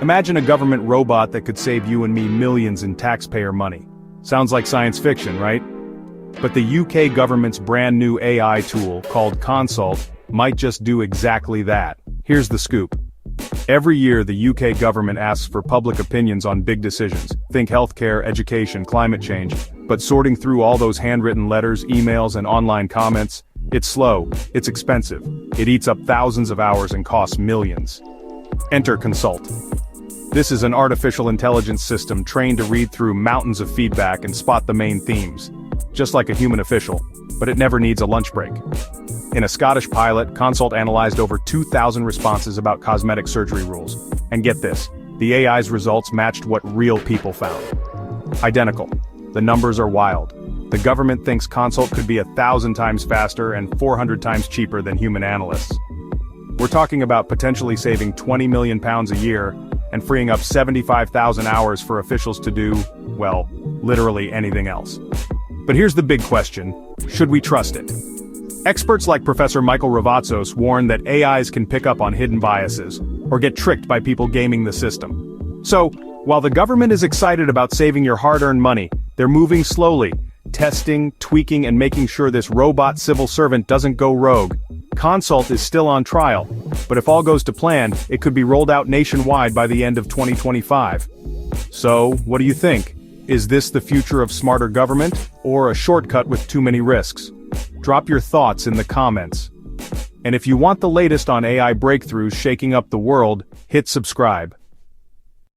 Imagine a government robot that could save you and me millions in taxpayer money. Sounds like science fiction, right? But the UK government's brand new AI tool, called Consult, might just do exactly that. Here's the scoop. Every year the UK government asks for public opinions on big decisions. Think healthcare, education, climate change. But sorting through all those handwritten letters, emails, and online comments, it's slow, it's expensive. It eats up thousands of hours and costs millions. Enter Consult. This is an artificial intelligence system trained to read through mountains of feedback and spot the main themes. Just like a human official, but it never needs a lunch break. In a Scottish pilot, Consult analyzed over 2,000 responses about cosmetic surgery rules. And get this, the AI's results matched what real people found. Identical. The numbers are wild. The government thinks Consult could be 1,000 times faster and 400 times cheaper than human analysts. We're talking about potentially saving £20 million a year and freeing up 75,000 hours for officials to do, well, literally anything else. But here's the big question: should we trust it? Experts like Professor Michael Ravazzos warn that AIs can pick up on hidden biases, or get tricked by people gaming the system. So, while the government is excited about saving your hard-earned money, they're moving slowly, testing, tweaking, and making sure this robot civil servant doesn't go rogue. Consult is still on trial, but if all goes to plan, it could be rolled out nationwide by the end of 2025. So, what do you think? Is this the future of smarter government, or a shortcut with too many risks? Drop your thoughts in the comments. And if you want the latest on AI breakthroughs shaking up the world, hit subscribe.